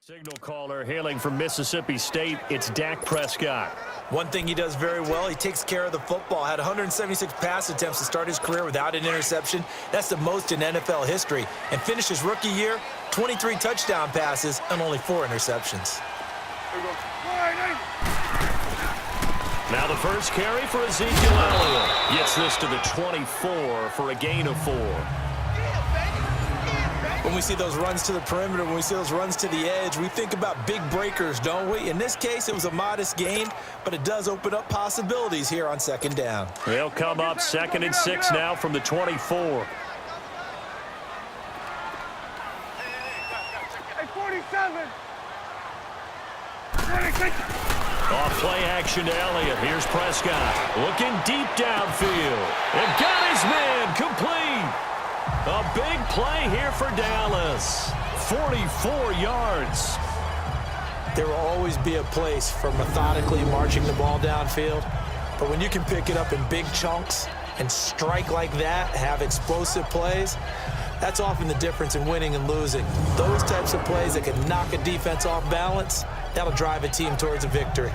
Signal caller hailing from Mississippi State, it's Dak Prescott. One thing he does very well, he takes care of the football. Had 176 pass attempts to start his career without an interception. That's the most in NFL history. And finished his rookie year, 23 touchdown passes and only 4 interceptions. Now the first carry for Ezekiel Elliott. Gets this to the 24 for a gain of 4. When we see those runs to the perimeter, when we see those runs to the edge, we think about big breakers, don't we? In this case, it was a modest gain, but it does open up possibilities here on second down. They'll come up 2nd and 6 now from the 24. Hey, 47. 26. Off play action to Elliott. Here's Prescott looking deep downfield. And got his man complete. A big play here for Dallas. 44 yards. There will always be a place for methodically marching the ball downfield. But when you can pick it up in big chunks and strike like that, have explosive plays, that's often the difference in winning and losing. Those types of plays that can knock a defense off balance, that'll drive a team towards a victory.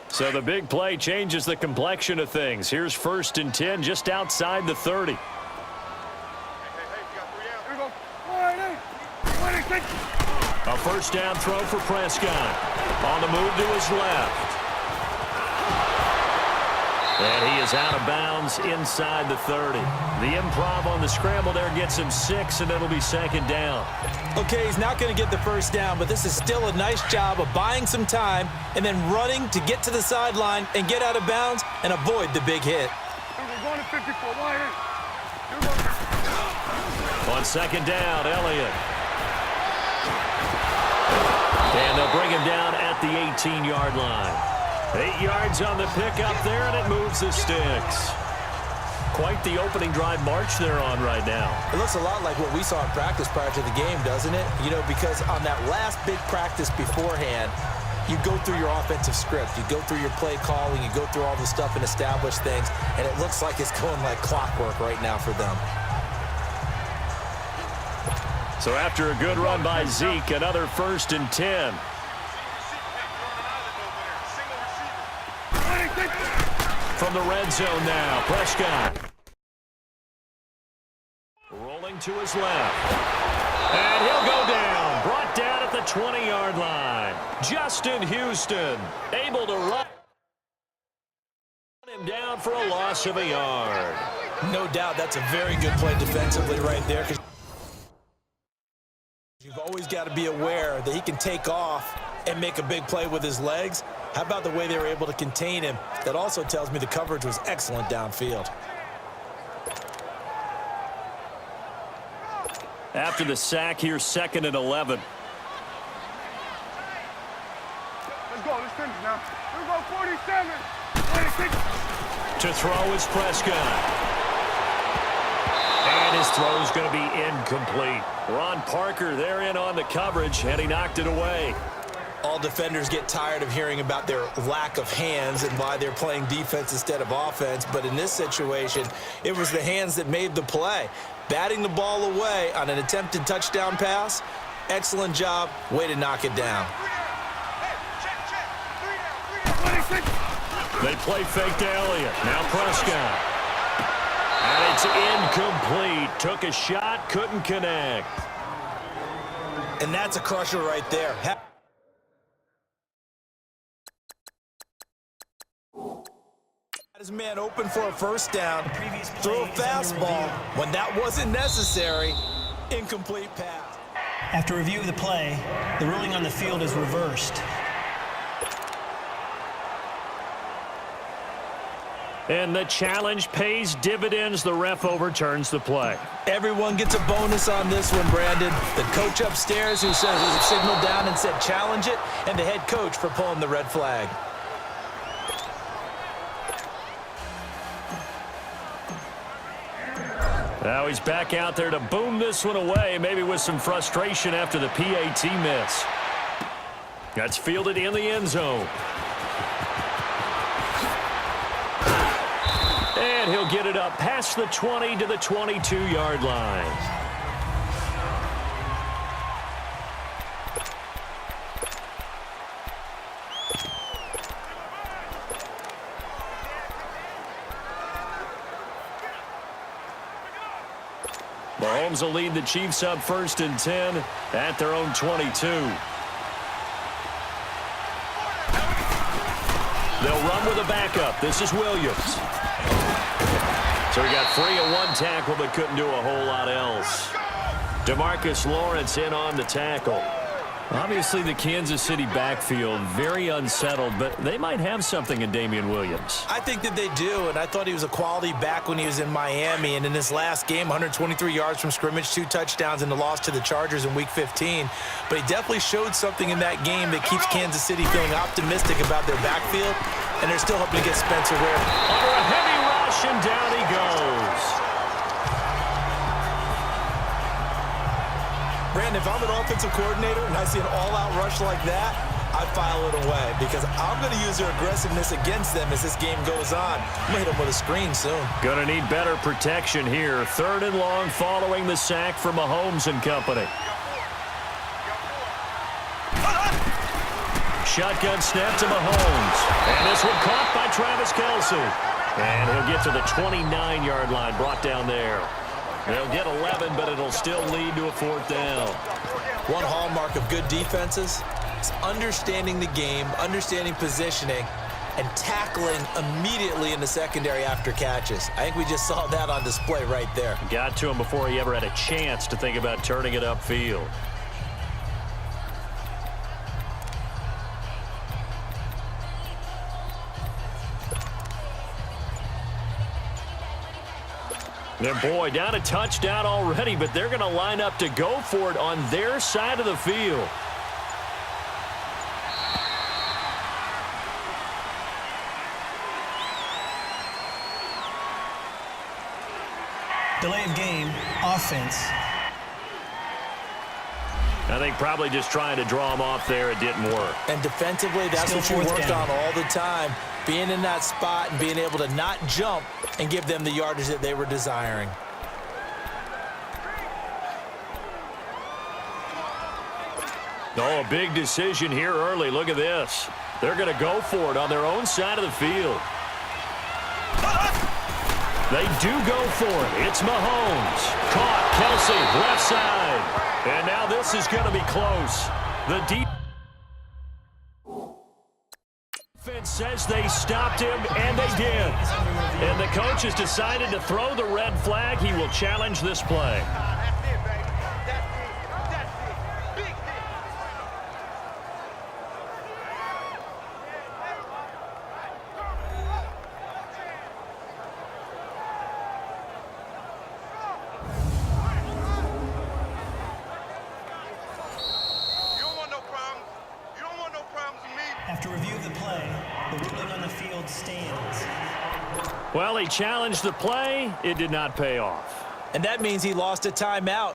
So the big play changes the complexion of things. Here's 1st and 10 just outside the 30. Here we go. 26. A first down throw for Prescott. On the move to his left. And he is out of bounds inside the 30. The improv on the scramble there gets him 6, and it'll be 2nd down. Okay, he's not going to get the first down, but this is still a nice job of buying some time and then running to get to the sideline and get out of bounds and avoid the big hit. We're going to 54. Wide in. On 2nd down, Elliott. And they'll bring him down at the 18-yard line. 8 yards on the pickup there, and it moves the sticks. Quite the opening drive march they're on right now. It looks a lot like what we saw in practice prior to the game, doesn't it? You know, because on that last big practice beforehand, you go through your offensive script. You go through your play calling. You go through all the stuff and establish things, and it looks like it's going like clockwork right now for them. So after a good run by Zeke, another 1st and 10. From the red zone now, Prescott. Rolling to his left. And he'll go down. Brought down at the 20-yard line. Justin Houston able to run him down for a loss of a yard. No doubt that's a very good play defensively right there. You've always got to be aware that he can take off and make a big play with his legs. How about the way they were able to contain him? That also tells me the coverage was excellent downfield. After the sack, here's 2nd and 11. Let's go. Let's finish now. Here we go. 47. 26. To throw is Prescott. And his throw is going to be incomplete. Ron Parker there in on the coverage, and he knocked it away. All defenders get tired of hearing about their lack of hands and why they're playing defense instead of offense. But in this situation, it was the hands that made the play. Batting the ball away on an attempted touchdown pass, excellent job. Way to knock it down. They play fake to Elliott. Now Prescott. And it's incomplete. Took a shot, couldn't connect. And that's a crusher right there. His man open for a first down. Throw a fastball when that wasn't necessary. Incomplete pass. After review of the play, the ruling on the field is reversed. And the challenge pays dividends. The ref overturns the play. Everyone gets a bonus on this one, Brandon. The coach upstairs who says he signaled down and said challenge it, and the head coach for pulling the red flag. Now he's back out there to boom this one away, maybe with some frustration after the PAT miss. That's fielded in the end zone. And he'll get it up past the 20 to the 22-yard line. Mahomes will lead the Chiefs up 1st and 10 at their own 22. They'll run with a backup. This is Williams. So he got free of one tackle but couldn't do a whole lot else. DeMarcus Lawrence in on the tackle. Obviously, the Kansas City backfield very unsettled, but they might have something in Damian Williams. I think that they do, and I thought he was a quality back when he was in Miami. And in his last game, 123 yards from scrimmage, 2 touchdowns in the loss to the Chargers in Week 15. But he definitely showed something in that game that keeps Kansas City feeling optimistic about their backfield, and they're still hoping to get Spencer Ware. Under a heavy rush, and down he goes. Brandon, if I'm an offensive coordinator and I see an all-out rush like that, I file it away because I'm going to use their aggressiveness against them as this game goes on. I'm going to hit them with a screen soon. Going to need better protection here. 3rd and long following the sack from Mahomes and company. Shotgun snap to Mahomes. And this one caught by Travis Kelce. And he'll get to the 29-yard line, brought down there. They'll get 11, but it'll still lead to a 4th down. One hallmark of good defenses is understanding the game, understanding positioning, and tackling immediately in the secondary after catches. I think we just saw that on display right there. Got to him before he ever had a chance to think about turning it upfield. And boy, down a touchdown already, but they're going to line up to go for it on their side of the field. Delay of game, offense. I think probably just trying to draw him off there, it didn't work. And defensively, that's Still what you 4th worked down. on all the time. Being in that spot and being able to not jump and give them the yardage that they were desiring. Oh, a big decision here early. Look at this. They're going to go for it on their own side of the field. They do go for it. It's Mahomes. Caught. Kelce, left side. And now this is going to be close. The defense says they stopped him, and they did. And the coach has decided to throw the red flag. He will challenge this play. That's it, baby. That's it. That's it. Big hit. You don't want no problems. You don't want no problems with me. After review of the play, the ruling on the field stands. Well, he challenged the play. It did not pay off. And that means he lost a timeout.